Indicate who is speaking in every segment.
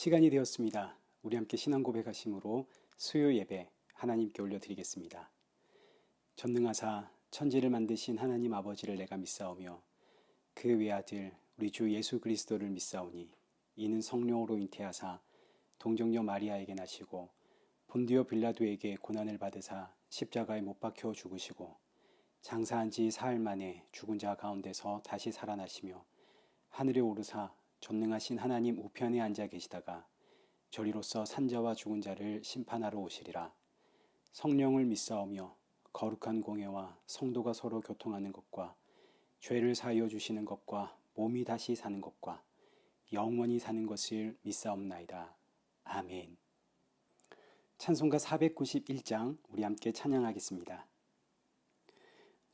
Speaker 1: 시간이 되었습니다. 우리 함께 신앙 고백하심으로 수요 예배 하나님께 올려드리겠습니다. 전능하사 천지를 만드신 하나님 아버지를 내가 믿사오며 그 외아들 우리 주 예수 그리스도를 믿사오니 이는 성령으로 잉태하사 동정녀 마리아에게 나시고 본디오 빌라도에게 고난을 받으사 십자가에 못 박혀 죽으시고 장사한 지 사흘 만에 죽은 자 가운데서 다시 살아나시며 하늘에 오르사 전능하신 하나님 우편에 앉아 계시다가 저리로서 산자와 죽은 자를 심판하러 오시리라. 성령을 믿사오며 거룩한 공예와 성도가 서로 교통하는 것과 죄를 사하여 주시는 것과 몸이 다시 사는 것과 영원히 사는 것을 믿사옵나이다. 아멘. 찬송가 491장 우리 함께 찬양하겠습니다.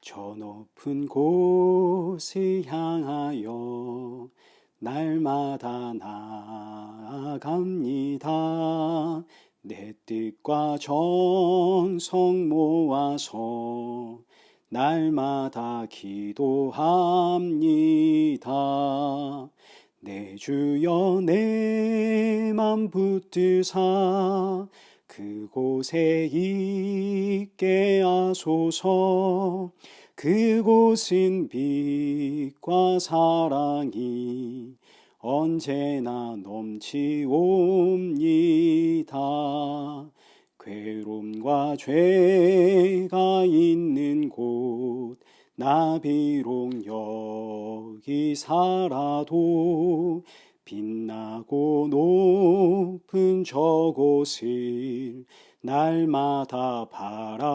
Speaker 1: 저 높은 곳을 향하여 날마다 나아갑니다. 내 뜻과 정성 모아서 날마다 기도합니다. 내 주여 내 맘 붙드사 그곳에 있게 하소서. 그곳은 빛과 사랑이 언제나 넘치옵니다. 괴로움과 죄가 있는 곳 나 비록 여기 살아도 빛나고 높은 저곳을 날마다 바라봅니다.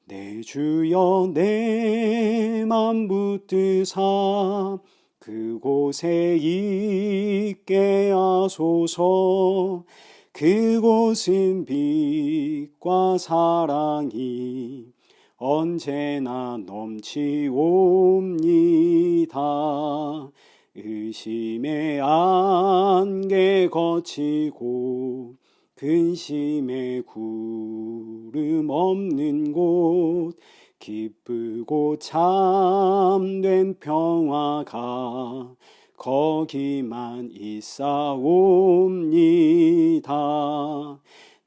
Speaker 1: 내 주여 내 맘 붙드사 그곳에 있게 하소서. 그곳은 빛과 사랑이 언제나 넘치옵니다. 의심의 안개 거치고 근심의 구름 없는 곳 기쁘고 참된 평화가 거기만 있사옵니다.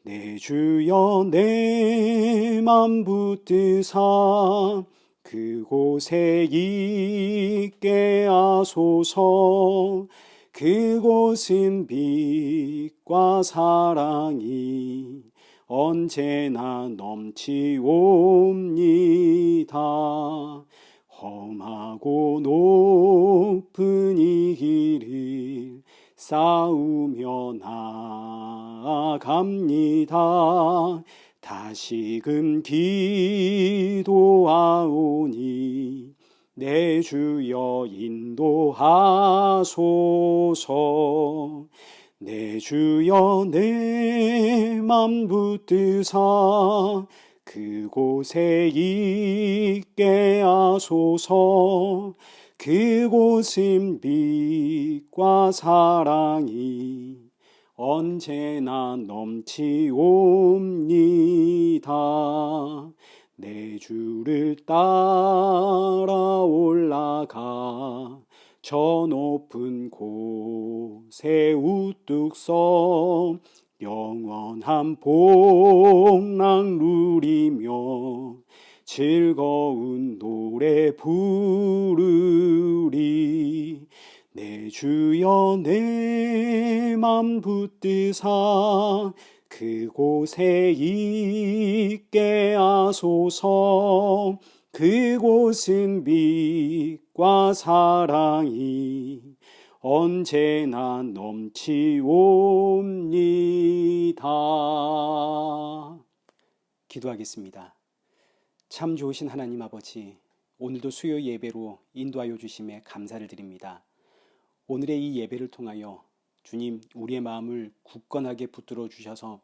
Speaker 1: 내 주여 내 맘 붙드사 그곳에 있게 하소서. 그곳은 빛과 사랑이 언제나 넘치옵니다. 험하고 높은 이 길을 싸우며 나아갑니다. 다시금 기도하오니 내 주여 인도하소서. 내 주여 내 맘 붙드사 그곳에 있게 하소서. 그곳은 빛과 사랑이 언제나 넘치옵니다. 내 주를 따라 올라가 저 높은 곳에 우뚝 서 영원한 복락 누리며 즐거운 노래 부르리. 내 주여 내 맘 붙드사 그곳에 있게 하소서. 그곳은 빛과 사랑이 언제나 넘치옵니다. 기도하겠습니다. 참 좋으신 하나님 아버지, 오늘도 수요 예배로 인도하여 주심에 감사를 드립니다. 오늘의 이 예배를 통하여 주님 우리의 마음을 굳건하게 붙들어 주셔서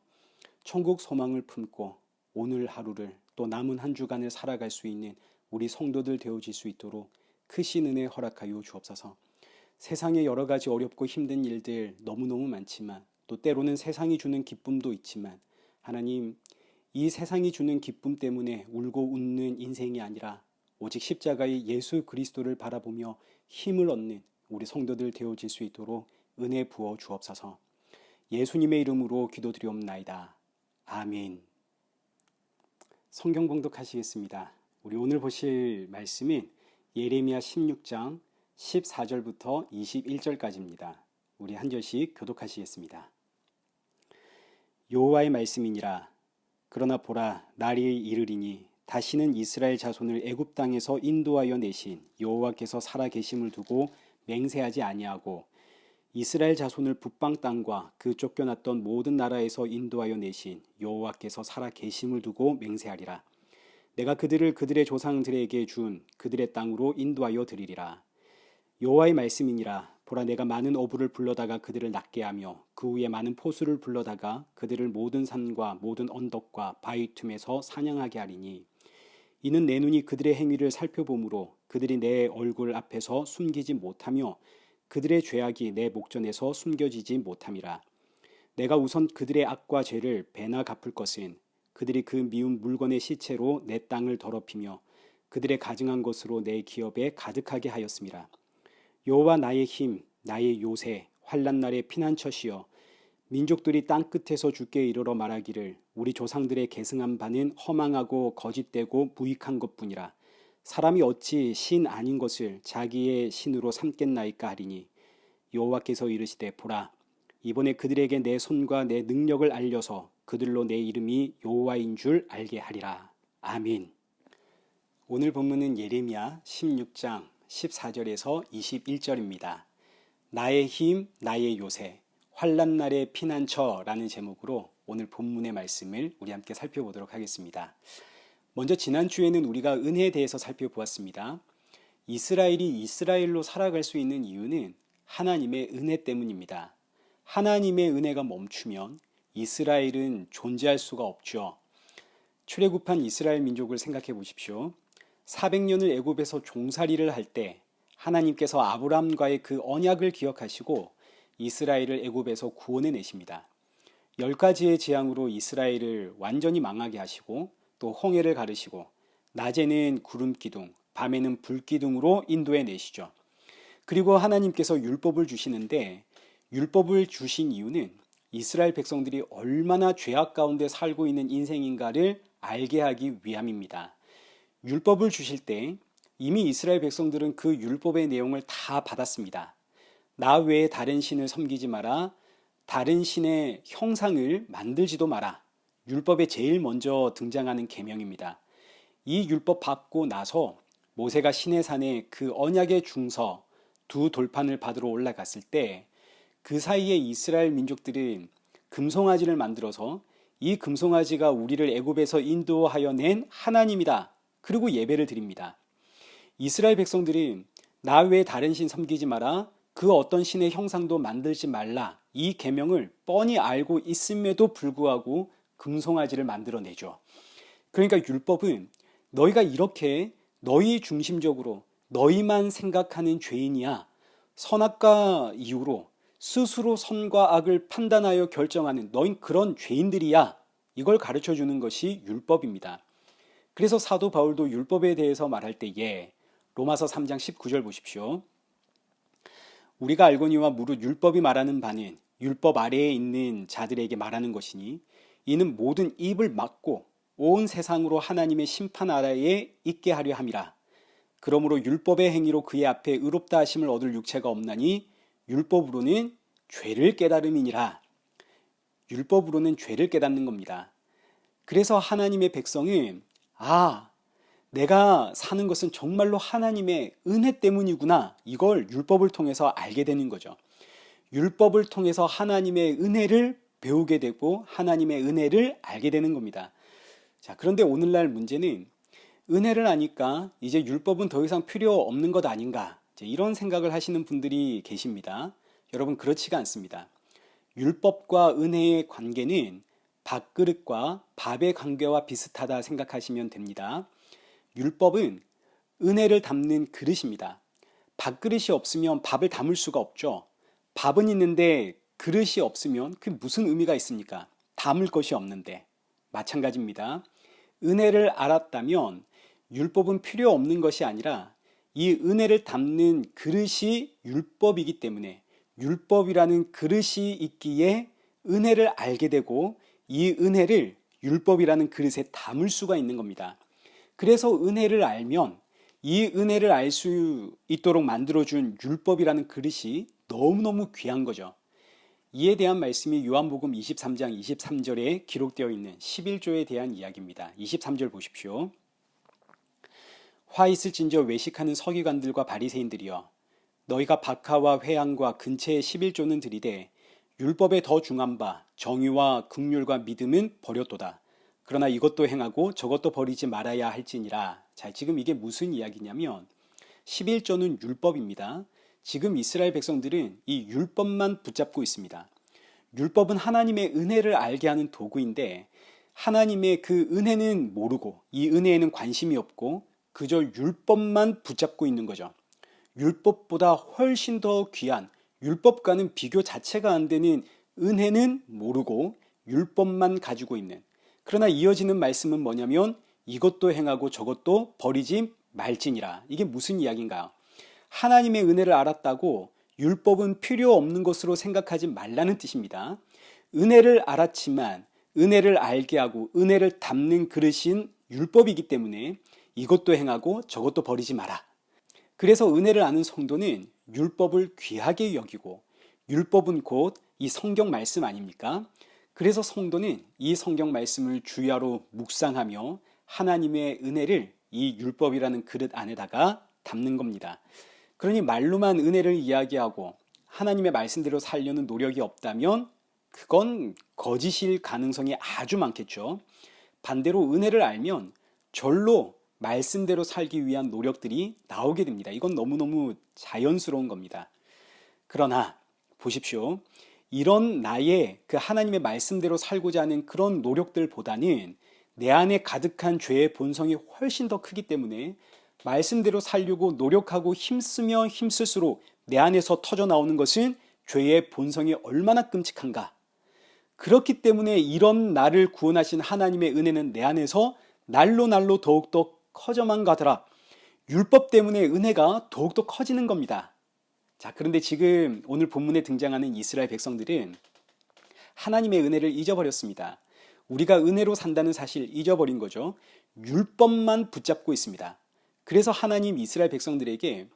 Speaker 1: 천국 소망을 품고 오늘 하루를 또 남은 한 주간을 살아갈 수 있는 우리 성도들 되어질 수 있도록 크신 은혜 허락하여 주옵소서. 세상에 여러 가지 어렵고 힘든 일들 너무너무 많지만 또 때로는 세상이 주는 기쁨도 있지만 하나님, 이 세상이 주는 기쁨 때문에 울고 웃는 인생이 아니라 오직 십자가의 예수 그리스도를 바라보며 힘을 얻는 우리 성도들 되어질 수 있도록 은혜 부어 주옵소서. 예수님의 이름으로 기도드리옵나이다. 아멘. 성경 봉독하시겠습니다. 우리 오늘 보실 말씀은 예레미야 16장 14절부터 21절까지입니다. 우리 한 절씩 교독하시겠습니다. 여호와의 말씀이니라. 그러나 보라, 날이 이르리니 다시는 이스라엘 자손을 애굽 땅에서 인도하여 내신 여호와께서 살아 계심을 두고 맹세하지 아니하고 이스라엘 자손을 북방 땅과 그 쫓겨났던 모든 나라에서 인도하여 내신 여호와께서 살아 계심을 두고 맹세하리라. 내가 그들을 그들의 조상들에게 준 그들의 땅으로 인도하여 드리리라. 여호와의 말씀이니라. 보라, 내가 많은 어부를 불러다가 그들을 낫게 하며 그 후에 많은 포수를 불러다가 그들을 모든 산과 모든 언덕과 바위 틈에서 사냥하게 하리니 이는 내 눈이 그들의 행위를 살펴보므로 그들이 내 얼굴 앞에서 숨기지 못하며 그들의 죄악이 내 목전에서 숨겨지지 못함이라. 내가 우선 그들의 악과 죄를 배나 갚을 것은 그들이 그 미운 물건의 시체로 내 땅을 더럽히며 그들의 가증한 것으로 내 기업에 가득하게 하였음이라. 여호와 나의 힘, 나의 요새, 환난 날의 피난처시여 민족들이 땅 끝에서 주께 이르러 말하기를 우리 조상들의 계승한 바는 허망하고 거짓되고 무익한 것뿐이라. 사람이 어찌 신 아닌 것을 자기의 신으로 삼겠나이까 하리니 여호와께서 이르시되 보라, 이번에 그들에게 내 손과 내 능력을 알려서 그들로 내 이름이 여호와인 줄 알게 하리라. 아멘. 오늘 본문은 예레미야 16장 14절에서 21절입니다. 나의 힘, 나의 요새, 환난 날의 피난처라는 제목으로 오늘 본문의 말씀을 우리 함께 살펴보도록 하겠습니다. 먼저 지난주에는 우리가 은혜에 대해서 살펴보았습니다. 이스라엘이 이스라엘로 살아갈 수 있는 이유는 하나님의 은혜 때문입니다. 하나님의 은혜가 멈추면 이스라엘은 존재할 수가 없죠. 출애굽한 이스라엘 민족을 생각해 보십시오. 400년을 애굽에서 종살이를 할 때 하나님께서 아브라함과의 그 언약을 기억하시고 이스라엘을 애굽에서 구원해 내십니다. 10가지의 재앙으로 이스라엘을 완전히 망하게 하시고 또 홍해를 가르시고 낮에는 구름 기둥, 밤에는 불 기둥으로 인도해 내시죠. 그리고 하나님께서 율법을 주시는데 율법을 주신 이유는 이스라엘 백성들이 얼마나 죄악 가운데 살고 있는 인생인가를 알게 하기 위함입니다. 율법을 주실 때 이미 이스라엘 백성들은 그 율법의 내용을 다 받았습니다. 나 외에 다른 신을 섬기지 마라. 다른 신의 형상을 만들지도 마라. 율법에 제일 먼저 등장하는 계명입니다. 이 율법 받고 나서 모세가 시내산에 그 언약의 중서 두 돌판을 받으러 올라갔을 때 그 사이에 이스라엘 민족들은 금송아지를 만들어서 이 금송아지가 우리를 애굽에서 인도하여 낸 하나님이다. 그리고 예배를 드립니다. 이스라엘 백성들은 나 외에 다른 신 섬기지 마라. 그 어떤 신의 형상도 만들지 말라. 이 계명을 뻔히 알고 있음에도 불구하고 금송아지를 만들어내죠. 그러니까 율법은 너희가 이렇게 너희 중심적으로 너희만 생각하는 죄인이야. 선악과 이유로 스스로 선과 악을 판단하여 결정하는 너희 그런 죄인들이야. 이걸 가르쳐 주는 것이 율법입니다. 그래서 사도 바울도 율법에 대해서 말할 때에 로마서 3장 19절 보십시오. 우리가 알거니와 무릇 율법이 말하는 바는 율법 아래에 있는 자들에게 말하는 것이니 이는 모든 입을 막고 온 세상으로 하나님의 심판 아래에 있게 하려 함이라. 그러므로 율법의 행위로 그의 앞에 의롭다 하심을 얻을 육체가 없나니 율법으로는 죄를 깨달음이니라. 율법으로는 죄를 깨닫는 겁니다. 그래서 하나님의 백성은 내가 사는 것은 정말로 하나님의 은혜 때문이구나. 이걸 율법을 통해서 알게 되는 거죠. 율법을 통해서 하나님의 은혜를 배우게 되고 하나님의 은혜를 알게 되는 겁니다. 자, 그런데 오늘날 문제는 은혜를 아니까 이제 율법은 더 이상 필요 없는 것 아닌가. 이런 생각을 하시는 분들이 계십니다. 여러분, 그렇지가 않습니다. 율법과 은혜의 관계는 밥그릇과 밥의 관계와 비슷하다 생각하시면 됩니다. 율법은 은혜를 담는 그릇입니다. 밥그릇이 없으면 밥을 담을 수가 없죠. 밥은 있는데 그릇이 없으면 그게 무슨 의미가 있습니까? 담을 것이 없는데. 마찬가지입니다. 은혜를 알았다면 율법은 필요 없는 것이 아니라 이 은혜를 담는 그릇이 율법이기 때문에 율법이라는 그릇이 있기에 은혜를 알게 되고 이 은혜를 율법이라는 그릇에 담을 수가 있는 겁니다. 그래서 은혜를 알면 이 은혜를 알 수 있도록 만들어준 율법이라는 그릇이 너무너무 귀한 거죠. 이에 대한 말씀이 요한복음 23장 23절에 기록되어 있는 11조에 대한 이야기입니다. 23절 보십시오. 화 있을진저 외식하는 서기관들과 바리새인들이여, 너희가 박하와 회향과 근체의 11조는 들이되 율법에 더 중한 바 정의와 긍휼과 믿음은 버렸도다. 그러나 이것도 행하고 저것도 버리지 말아야 할지니라. 자, 지금 이게 무슨 이야기냐면 11조는 율법입니다. 지금 이스라엘 백성들은 이 율법만 붙잡고 있습니다. 율법은 하나님의 은혜를 알게 하는 도구인데 하나님의 그 은혜는 모르고 이 은혜에는 관심이 없고 그저 율법만 붙잡고 있는 거죠. 율법보다 훨씬 더 귀한, 율법과는 비교 자체가 안 되는 은혜는 모르고 율법만 가지고 있는. 그러나 이어지는 말씀은 뭐냐면 이것도 행하고 저것도 버리지 말지니라. 이게 무슨 이야기인가요? 하나님의 은혜를 알았다고 율법은 필요 없는 것으로 생각하지 말라는 뜻입니다. 은혜를 알았지만 은혜를 알게 하고 은혜를 담는 그릇인 율법이기 때문에 이것도 행하고 저것도 버리지 마라. 그래서 은혜를 아는 성도는 율법을 귀하게 여기고 율법은 곧 이 성경 말씀 아닙니까? 그래서 성도는 이 성경 말씀을 주야로 묵상하며 하나님의 은혜를 이 율법이라는 그릇 안에다가 담는 겁니다. 그러니 말로만 은혜를 이야기하고 하나님의 말씀대로 살려는 노력이 없다면 그건 거짓일 가능성이 아주 많겠죠. 반대로 은혜를 알면 절로 말씀대로 살기 위한 노력들이 나오게 됩니다. 이건 너무너무 자연스러운 겁니다. 그러나 보십시오. 이런 나의 그 하나님의 말씀대로 살고자 하는 그런 노력들보다는 내 안에 가득한 죄의 본성이 훨씬 더 크기 때문에 말씀대로 살려고 노력하고 힘쓰면 힘쓸수록 내 안에서 터져 나오는 것은 죄의 본성이 얼마나 끔찍한가. 그렇기 때문에 이런 나를 구원하신 하나님의 은혜는 내 안에서 날로 더욱더 커져만 가더라. 율법 때문에 은혜가 더욱더 커지는 겁니다. 자, 그런데 지금 오늘 본문에 등장하는 이스라엘 백성들은 하나님의 은혜를 잊어버렸습니다. 우리가 은혜로 산다는 사실 잊어버린 거죠. 율법만 붙잡고 있습니다. 그래서 하나님 이스라엘 백성들에게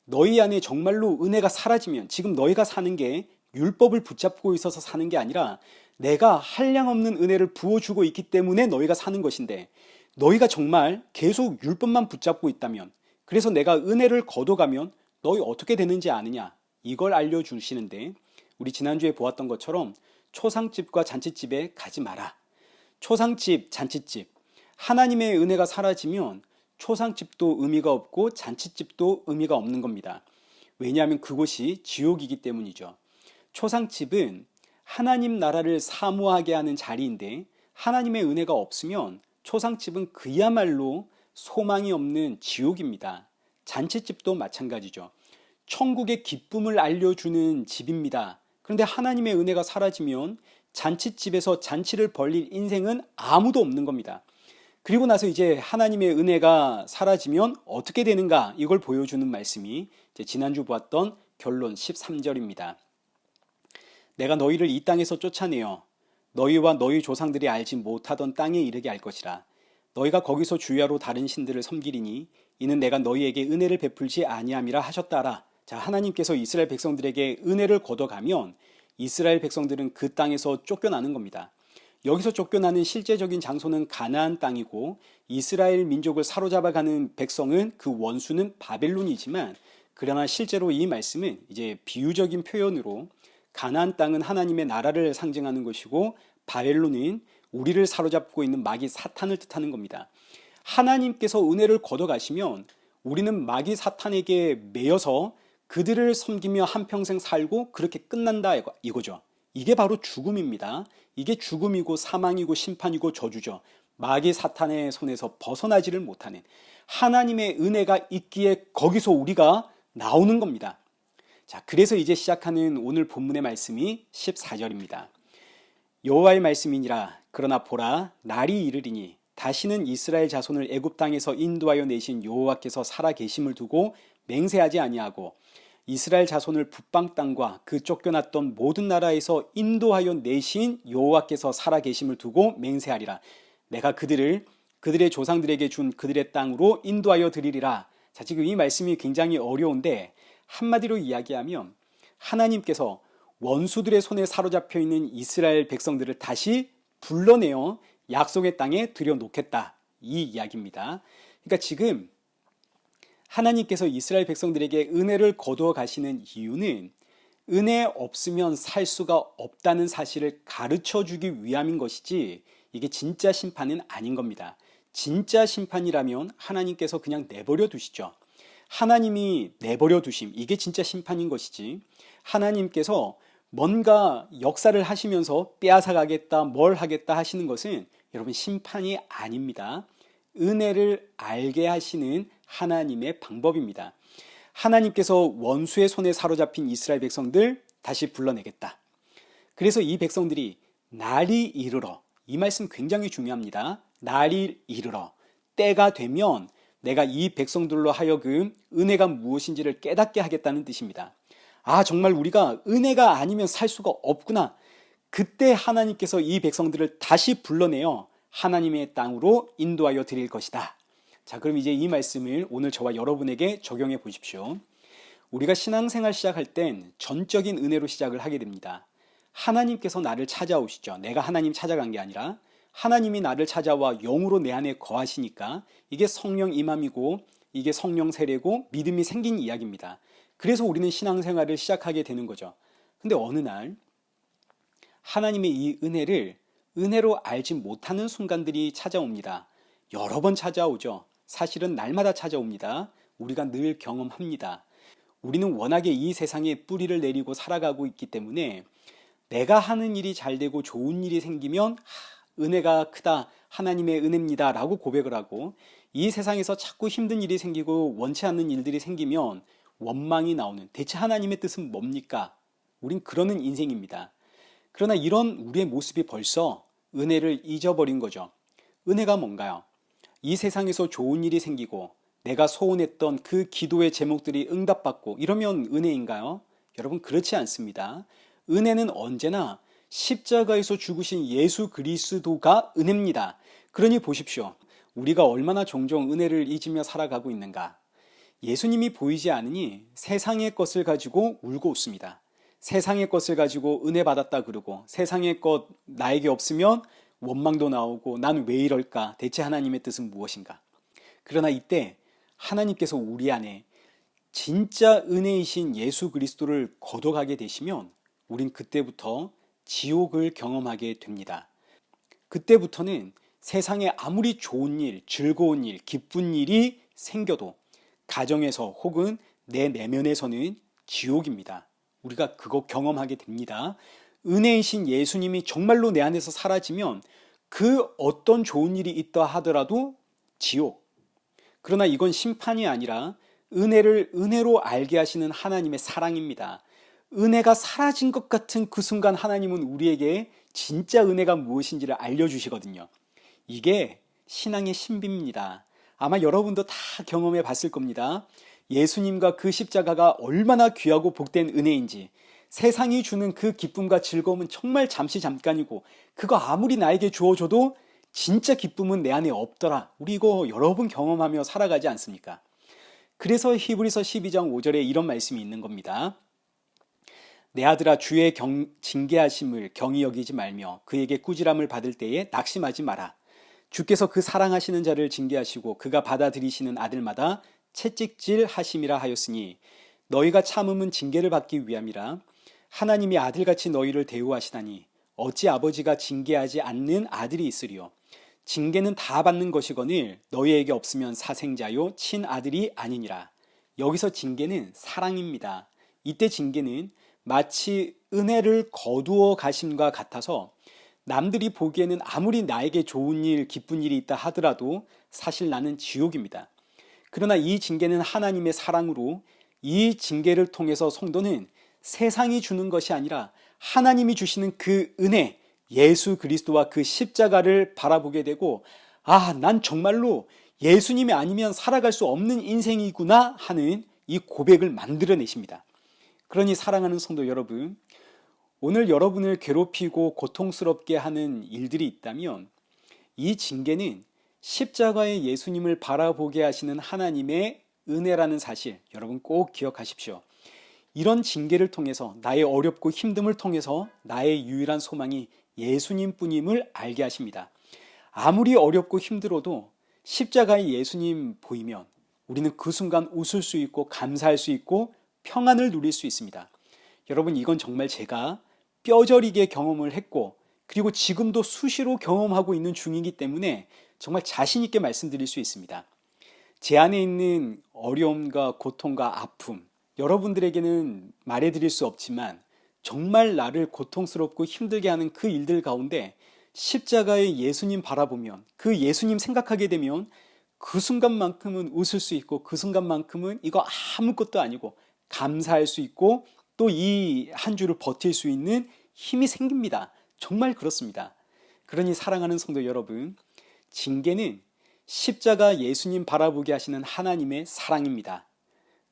Speaker 1: 너희 안에 정말로 은혜가 사라지면 지금 너희가 사는 게 율법을 붙잡고 있어서 사는 게 아니라 내가 한량없는 은혜를 부어주고 있기 때문에 너희가 사는 것인데 너희가 정말 계속 율법만 붙잡고 있다면 그래서 내가 은혜를 거둬가면 너희 어떻게 되는지 아느냐 이걸 알려주시는데 우리 지난주에 보았던 것처럼 초상집과 잔치집에 가지 마라. 초상집, 잔치집 하나님의 은혜가 사라지면 초상집도 의미가 없고 잔치집도 의미가 없는 겁니다. 왜냐하면 그곳이 지옥이기 때문이죠. 초상집은 하나님 나라를 사모하게 하는 자리인데 하나님의 은혜가 없으면 초상집은 그야말로 소망이 없는 지옥입니다. 잔치집도 마찬가지죠. 천국의 기쁨을 알려주는 집입니다. 그런데 하나님의 은혜가 사라지면 잔치집에서 잔치를 벌릴 인생은 아무도 없는 겁니다. 그리고 나서 이제 하나님의 은혜가 사라지면 어떻게 되는가 이걸 보여주는 말씀이 이제 지난주 보았던 결론 13절입니다. 내가 너희를 이 땅에서 쫓아내어 너희와 너희 조상들이 알지 못하던 땅에 이르게 할 것이라. 너희가 거기서 주야로 다른 신들을 섬기리니 이는 내가 너희에게 은혜를 베풀지 아니함이라 하셨다라. 자, 하나님께서 이스라엘 백성들에게 은혜를 거둬가면 이스라엘 백성들은 그 땅에서 쫓겨나는 겁니다. 여기서 쫓겨나는 실제적인 장소는 가나안 땅이고 이스라엘 민족을 사로잡아가는 백성은 그 원수는 바벨론이지만 그러나 실제로 이 말씀은 이제 비유적인 표현으로 가나안 땅은 하나님의 나라를 상징하는 것이고 바벨론은 우리를 사로잡고 있는 마귀 사탄을 뜻하는 겁니다. 하나님께서 은혜를 거둬가시면 우리는 마귀 사탄에게 매여서 그들을 섬기며 한평생 살고 그렇게 끝난다 이거죠. 이게 바로 죽음입니다. 이게 죽음이고 사망이고 심판이고 저주죠. 마귀 사탄의 손에서 벗어나지를 못하는 하나님의 은혜가 있기에 거기서 우리가 나오는 겁니다. 자, 그래서 이제 시작하는 오늘 본문의 말씀이 14절입니다. 여호와의 말씀이니라. 그러나 보라, 날이 이르리니 다시는 이스라엘 자손을 애굽 땅에서 인도하여 내신 여호와께서 살아 계심을 두고 맹세하지 아니하고 이스라엘 자손을 북방 땅과 그 쫓겨났던 모든 나라에서 인도하여 내신 여호와께서 살아 계심을 두고 맹세하리라. 내가 그들의 조상들에게 준 그들의 땅으로 인도하여 드리리라. 자, 지금 이 말씀이 굉장히 어려운데 한마디로 이야기하면 하나님께서 원수들의 손에 사로잡혀 있는 이스라엘 백성들을 다시 불러내어 약속의 땅에 들여놓겠다. 이 이야기입니다. 그러니까 지금 하나님께서 이스라엘 백성들에게 은혜를 거두어 가시는 이유는 은혜 없으면 살 수가 없다는 사실을 가르쳐 주기 위함인 것이지 이게 진짜 심판은 아닌 겁니다. 진짜 심판이라면 하나님께서 그냥 내버려 두시죠. 하나님이 내버려 두심, 이게 진짜 심판인 것이지 하나님께서 뭔가 역사를 하시면서 빼앗아 가겠다, 뭘 하겠다 하시는 것은 여러분 심판이 아닙니다. 은혜를 알게 하시는 하나님의 방법입니다. 하나님께서 원수의 손에 사로잡힌 이스라엘 백성들 다시 불러내겠다. 그래서 이 백성들이 날이 이르러, 이 말씀 굉장히 중요합니다. 날이 이르러 때가 되면 내가 이 백성들로 하여금 은혜가 무엇인지를 깨닫게 하겠다는 뜻입니다. 아, 정말 우리가 은혜가 아니면 살 수가 없구나. 그때 하나님께서 이 백성들을 다시 불러내어 하나님의 땅으로 인도하여 드릴 것이다. 자, 그럼 이제 이 말씀을 오늘 저와 여러분에게 적용해 보십시오. 우리가 신앙생활 시작할 땐 전적인 은혜로 시작을 하게 됩니다. 하나님께서 나를 찾아오시죠. 내가 하나님 찾아간 게 아니라 하나님이 나를 찾아와 영으로 내 안에 거하시니까 이게 성령 임함이고 이게 성령 세례고 믿음이 생긴 이야기입니다. 그래서 우리는 신앙생활을 시작하게 되는 거죠. 근데 어느 날 하나님의 이 은혜를 은혜로 알지 못하는 순간들이 찾아옵니다. 여러 번 찾아오죠. 사실은 날마다 찾아옵니다. 우리가 늘 경험합니다. 우리는 워낙에 이 세상에 뿌리를 내리고 살아가고 있기 때문에 내가 하는 일이 잘 되고 좋은 일이 생기면 은혜가 크다, 하나님의 은혜입니다 라고 고백을 하고, 이 세상에서 자꾸 힘든 일이 생기고 원치 않는 일들이 생기면 원망이 나오는, 대체 하나님의 뜻은 뭡니까? 우린 그러는 인생입니다. 그러나 이런 우리의 모습이 벌써 은혜를 잊어버린 거죠. 은혜가 뭔가요? 이 세상에서 좋은 일이 생기고 내가 소원했던 그 기도의 제목들이 응답받고 이러면 은혜인가요? 여러분, 그렇지 않습니다. 은혜는 언제나 십자가에서 죽으신 예수 그리스도가 은혜입니다. 그러니 보십시오. 우리가 얼마나 종종 은혜를 잊으며 살아가고 있는가. 예수님이 보이지 않으니 세상의 것을 가지고 울고 웃습니다. 세상의 것을 가지고 은혜 받았다 그러고, 세상의 것 나에게 없으면 원망도 나오고 난 왜 이럴까? 대체 하나님의 뜻은 무엇인가? 그러나 이때 하나님께서 우리 안에 진짜 은혜이신 예수 그리스도를 거둬가게 되시면 우린 그때부터 지옥을 경험하게 됩니다. 그때부터는 세상에 아무리 좋은 일, 즐거운 일, 기쁜 일이 생겨도 가정에서 혹은 내 내면에서는 지옥입니다. 우리가 그거 경험하게 됩니다. 은혜이신 예수님이 정말로 내 안에서 사라지면 그 어떤 좋은 일이 있다 하더라도 지옥. 그러나 이건 심판이 아니라 은혜를 은혜로 알게 하시는 하나님의 사랑입니다. 은혜가 사라진 것 같은 그 순간 하나님은 우리에게 진짜 은혜가 무엇인지를 알려주시거든요. 이게 신앙의 신비입니다. 아마 여러분도 다 경험해 봤을 겁니다. 예수님과 그 십자가가 얼마나 귀하고 복된 은혜인지, 세상이 주는 그 기쁨과 즐거움은 정말 잠시 잠깐이고 그거 아무리 나에게 주어줘도 진짜 기쁨은 내 안에 없더라. 우리 이거 여러 번 경험하며 살아가지 않습니까? 그래서 히브리서 12장 5절에 이런 말씀이 있는 겁니다. 내 아들아, 주의 징계하심을 경히 여기지 말며 그에게 꾸지람을 받을 때에 낙심하지 마라. 주께서 그 사랑하시는 자를 징계하시고 그가 받아들이시는 아들마다 채찍질 하심이라 하였으니 너희가 참음은 징계를 받기 위함이라. 하나님이 아들같이 너희를 대우하시다니 어찌 아버지가 징계하지 않는 아들이 있으리요. 징계는 다 받는 것이거늘 너희에게 없으면 사생자요 친아들이 아니니라. 여기서 징계는 사랑입니다. 이때 징계는 마치 은혜를 거두어 가심과 같아서 남들이 보기에는 아무리 나에게 좋은 일, 기쁜 일이 있다 하더라도 사실 나는 지옥입니다. 그러나 이 징계는 하나님의 사랑으로, 이 징계를 통해서 성도는 세상이 주는 것이 아니라 하나님이 주시는 그 은혜, 예수 그리스도와 그 십자가를 바라보게 되고 아, 난 정말로 예수님이 아니면 살아갈 수 없는 인생이구나 하는 이 고백을 만들어내십니다. 그러니 사랑하는 성도 여러분, 오늘 여러분을 괴롭히고 고통스럽게 하는 일들이 있다면 이 징계는 십자가의 예수님을 바라보게 하시는 하나님의 은혜라는 사실, 여러분 꼭 기억하십시오. 이런 징계를 통해서, 나의 어렵고 힘듦을 통해서 나의 유일한 소망이 예수님 뿐임을 알게 하십니다. 아무리 어렵고 힘들어도 십자가의 예수님 보이면 우리는 그 순간 웃을 수 있고 감사할 수 있고 평안을 누릴 수 있습니다. 여러분, 이건 정말 제가 뼈저리게 경험을 했고, 그리고 지금도 수시로 경험하고 있는 중이기 때문에 정말 자신 있게 말씀드릴 수 있습니다. 제 안에 있는 어려움과 고통과 아픔, 여러분들에게는 말해드릴 수 없지만 정말 나를 고통스럽고 힘들게 하는 그 일들 가운데 십자가의 예수님 바라보면, 그 예수님 생각하게 되면 그 순간만큼은 웃을 수 있고, 그 순간만큼은 이거 아무것도 아니고 감사할 수 있고, 또 이 한 주를 버틸 수 있는 힘이 생깁니다. 정말 그렇습니다. 그러니 사랑하는 성도 여러분, 징계는 십자가 예수님 바라보게 하시는 하나님의 사랑입니다.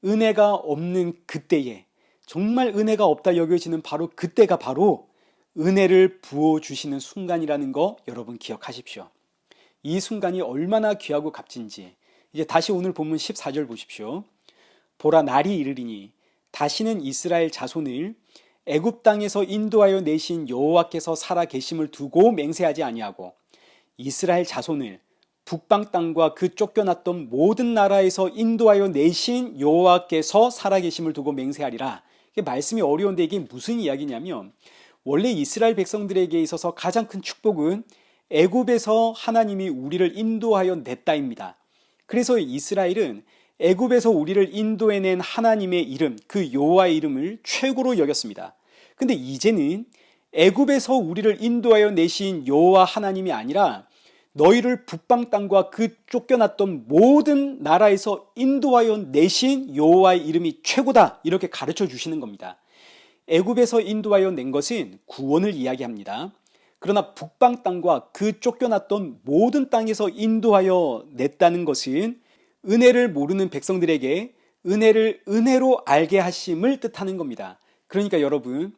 Speaker 1: 은혜가 없는 그때에, 정말 은혜가 없다 여겨지는 바로 그때가 바로 은혜를 부어주시는 순간이라는 거 여러분 기억하십시오. 이 순간이 얼마나 귀하고 값진지, 이제 다시 오늘 본문 14절 보십시오. 보라, 날이 이르리니 다시는 이스라엘 자손을 애굽 땅에서 인도하여 내신 여호와께서 살아 계심을 두고 맹세하지 아니하고 이스라엘 자손을 북방 땅과 그 쫓겨났던 모든 나라에서 인도하여 내신 여호와께서 살아 계심을 두고 맹세하리라. 이게 말씀이 어려운데 이게 무슨 이야기냐면, 원래 이스라엘 백성들에게 있어서 가장 큰 축복은 애굽에서 하나님이 우리를 인도하여 냈다입니다. 그래서 이스라엘은 애굽에서 우리를 인도해낸 하나님의 이름, 그 여호와의 이름을 최고로 여겼습니다. 근데 이제는 애굽에서 우리를 인도하여 내신 여호와 하나님이 아니라 너희를 북방 땅과 그 쫓겨났던 모든 나라에서 인도하여 내신 여호와의 이름이 최고다, 이렇게 가르쳐 주시는 겁니다. 애굽에서 인도하여 낸 것은 구원을 이야기합니다. 그러나 북방 땅과 그 쫓겨났던 모든 땅에서 인도하여 냈다는 것은 은혜를 모르는 백성들에게 은혜를 은혜로 알게 하심을 뜻하는 겁니다. 그러니까 여러분,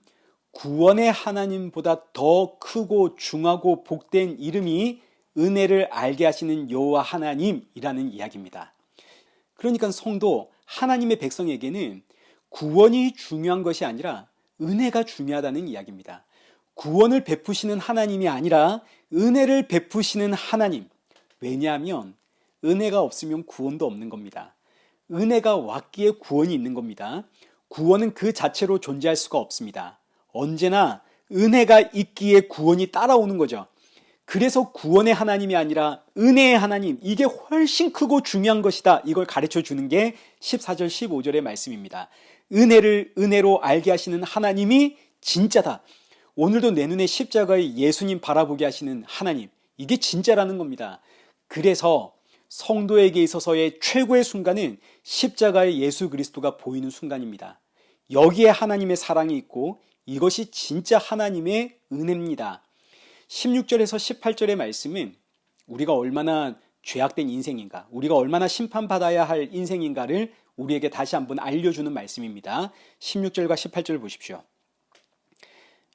Speaker 1: 구원의 하나님보다 더 크고 중하고 복된 이름이 은혜를 알게 하시는 여호와 하나님이라는 이야기입니다. 그러니까 성도, 하나님의 백성에게는 구원이 중요한 것이 아니라 은혜가 중요하다는 이야기입니다. 구원을 베푸시는 하나님이 아니라 은혜를 베푸시는 하나님. 왜냐하면 은혜가 없으면 구원도 없는 겁니다. 은혜가 왔기에 구원이 있는 겁니다. 구원은 그 자체로 존재할 수가 없습니다. 언제나 은혜가 있기에 구원이 따라오는 거죠. 그래서 구원의 하나님이 아니라 은혜의 하나님, 이게 훨씬 크고 중요한 것이다, 이걸 가르쳐 주는 게 14절 15절의 말씀입니다. 은혜를 은혜로 알게 하시는 하나님이 진짜다. 오늘도 내 눈에 십자가의 예수님 바라보게 하시는 하나님, 이게 진짜라는 겁니다. 그래서 성도에게 있어서의 최고의 순간은 십자가의 예수 그리스도가 보이는 순간입니다. 여기에 하나님의 사랑이 있고 이것이 진짜 하나님의 은혜입니다. 16절에서 18절의 말씀은 우리가 얼마나 죄악된 인생인가, 우리가 얼마나 심판받아야 할 인생인가를 우리에게 다시 한번 알려주는 말씀입니다. 16절과 18절 보십시오.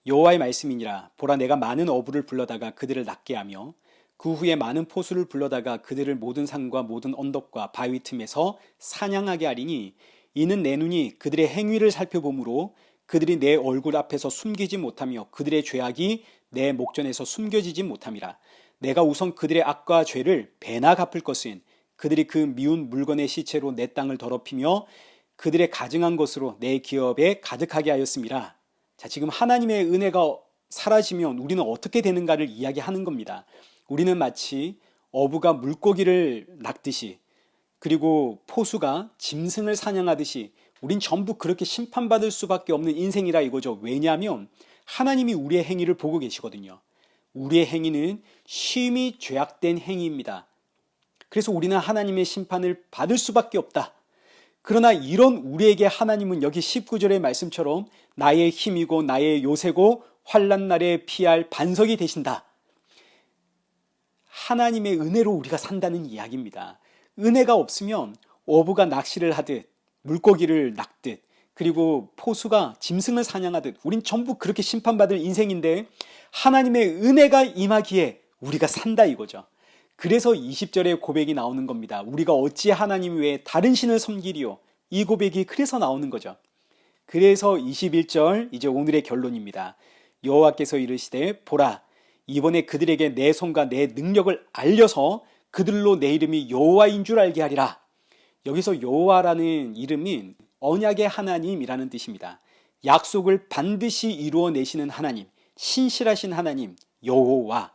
Speaker 1: 여호와의 말씀이니라. 보라, 내가 많은 어부를 불러다가 그들을 낫게 하며 그 후에 많은 포수를 불러다가 그들을 모든 산과 모든 언덕과 바위 틈에서 사냥하게 하리니 이는 내 눈이 그들의 행위를 살펴보므로 그들이 내 얼굴 앞에서 숨기지 못하며 그들의 죄악이 내 목전에서 숨겨지지 못함이라. 내가 우선 그들의 악과 죄를 배나 갚을 것은 그들이 그 미운 물건의 시체로 내 땅을 더럽히며 그들의 가증한 것으로 내 기업에 가득하게 하였음이라. 자, 지금 하나님의 은혜가 사라지면 우리는 어떻게 되는가를 이야기하는 겁니다. 우리는 마치 어부가 물고기를 낚듯이, 그리고 포수가 짐승을 사냥하듯이 우린 전부 그렇게 심판받을 수밖에 없는 인생이라 이거죠. 왜냐하면 하나님이 우리의 행위를 보고 계시거든요. 우리의 행위는 심히 죄악된 행위입니다. 그래서 우리는 하나님의 심판을 받을 수밖에 없다. 그러나 이런 우리에게 하나님은 여기 19절의 말씀처럼 나의 힘이고 나의 요새고 환난 날에 피할 반석이 되신다. 하나님의 은혜로 우리가 산다는 이야기입니다. 은혜가 없으면 어부가 낚시를 하듯 물고기를 낚듯 그리고 포수가 짐승을 사냥하듯 우린 전부 그렇게 심판받을 인생인데 하나님의 은혜가 임하기에 우리가 산다 이거죠. 그래서 20절에 고백이 나오는 겁니다. 우리가 어찌 하나님 외에 다른 신을 섬기리요. 이 고백이 그래서 나오는 거죠. 그래서 21절 이제 오늘의 결론입니다. 여호와께서 이르시되 보라 이번에 그들에게 내 손과 내 능력을 알려서 그들로 내 이름이 여호와인 줄 알게 하리라. 여기서 여호와라는 이름은 언약의 하나님이라는 뜻입니다. 약속을 반드시 이루어내시는 하나님, 신실하신 하나님, 여호와.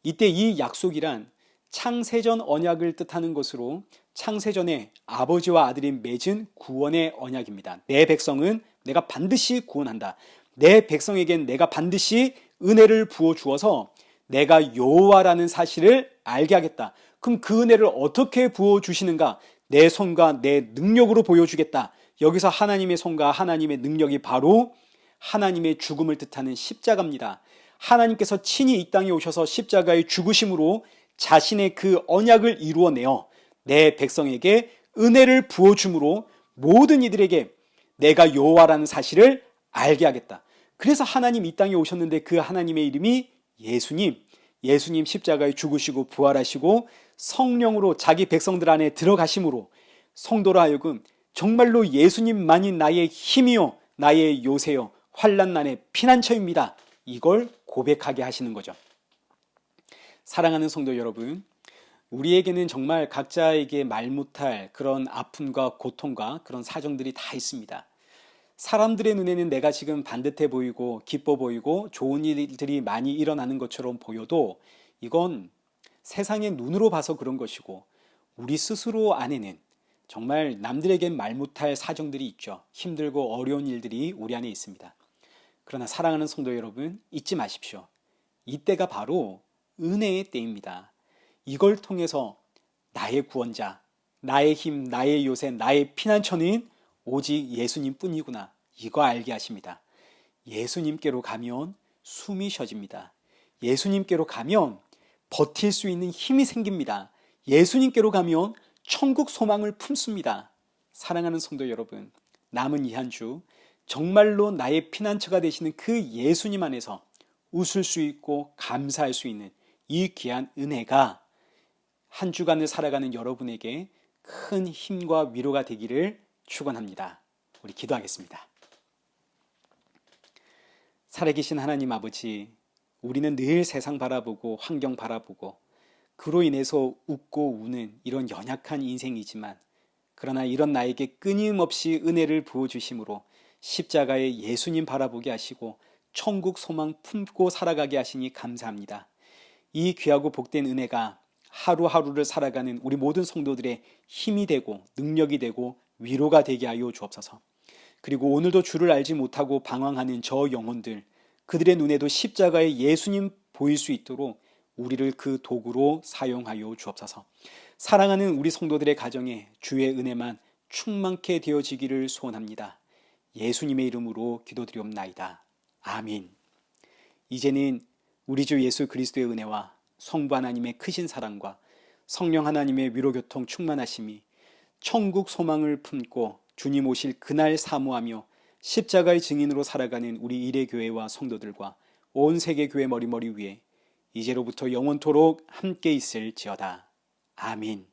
Speaker 1: 이때 이 약속이란 창세전 언약을 뜻하는 것으로 창세전에 아버지와 아들이 맺은 구원의 언약입니다. 내 백성은 내가 반드시 구원한다. 내 백성에겐 내가 반드시 은혜를 부어주어서 내가 여호와라는 사실을 알게 하겠다. 그럼 그 은혜를 어떻게 부어주시는가? 내 손과 내 능력으로 보여주겠다. 여기서 하나님의 손과 하나님의 능력이 바로 하나님의 죽음을 뜻하는 십자가입니다. 하나님께서 친히 이 땅에 오셔서 십자가의 죽으심으로 자신의 그 언약을 이루어내어 내 백성에게 은혜를 부어줌으로 모든 이들에게 내가 여호와라는 사실을 알게 하겠다. 그래서 하나님 이 땅에 오셨는데 그 하나님의 이름이 예수님. 예수님 십자가에 죽으시고 부활하시고 성령으로 자기 백성들 안에 들어가심으로 성도로 하여금 정말로 예수님만이 나의 힘이요 나의 요새요 환난난의 피난처입니다. 이걸 고백하게 하시는 거죠. 사랑하는 성도 여러분, 우리에게는 정말 각자에게 말 못할 그런 아픔과 고통과 그런 사정들이 다 있습니다. 사람들의 눈에는 내가 지금 반듯해 보이고 기뻐 보이고 좋은 일들이 많이 일어나는 것처럼 보여도 이건 세상의 눈으로 봐서 그런 것이고 우리 스스로 안에는 정말 남들에겐 말 못할 사정들이 있죠. 힘들고 어려운 일들이 우리 안에 있습니다. 그러나 사랑하는 성도 여러분, 잊지 마십시오. 이때가 바로 은혜의 때입니다. 이걸 통해서 나의 구원자, 나의 힘, 나의 요새, 나의 피난처는 오직 예수님 뿐이구나. 이거 알게 하십니다. 예수님께로 가면 숨이 쉬어집니다. 예수님께로 가면 버틸 수 있는 힘이 생깁니다. 예수님께로 가면 천국 소망을 품습니다. 사랑하는 성도 여러분, 남은 이 한 주 정말로 나의 피난처가 되시는 그 예수님 안에서 웃을 수 있고 감사할 수 있는 이 귀한 은혜가 한 주간을 살아가는 여러분에게 큰 힘과 위로가 되기를 축원합니다. 우리 기도하겠습니다. 살아계신 하나님 아버지, 우리는 늘 세상 바라보고 환경 바라보고 그로 인해서 웃고 우는 이런 연약한 인생이지만 그러나 이런 나에게 끊임없이 은혜를 부어주심으로 십자가의 예수님 바라보게 하시고 천국 소망 품고 살아가게 하시니 감사합니다. 이 귀하고 복된 은혜가 하루하루를 살아가는 우리 모든 성도들의 힘이 되고 능력이 되고 위로가 되게 하여 주옵소서. 그리고 오늘도 주를 알지 못하고 방황하는 저 영혼들, 그들의 눈에도 십자가의 예수님 보일 수 있도록 우리를 그 도구로 사용하여 주옵소서. 사랑하는 우리 성도들의 가정에 주의 은혜만 충만케 되어지기를 소원합니다. 예수님의 이름으로 기도드리옵나이다. 아멘. 이제는 우리 주 예수 그리스도의 은혜와 성부 하나님의 크신 사랑과 성령 하나님의 위로교통 충만하심이 천국 소망을 품고 주님 오실 그날 사모하며 십자가의 증인으로 살아가는 우리 일회교회와 성도들과 온 세계 교회 머리머리 위에 이제로부터 영원토록 함께 있을지어다. 아멘.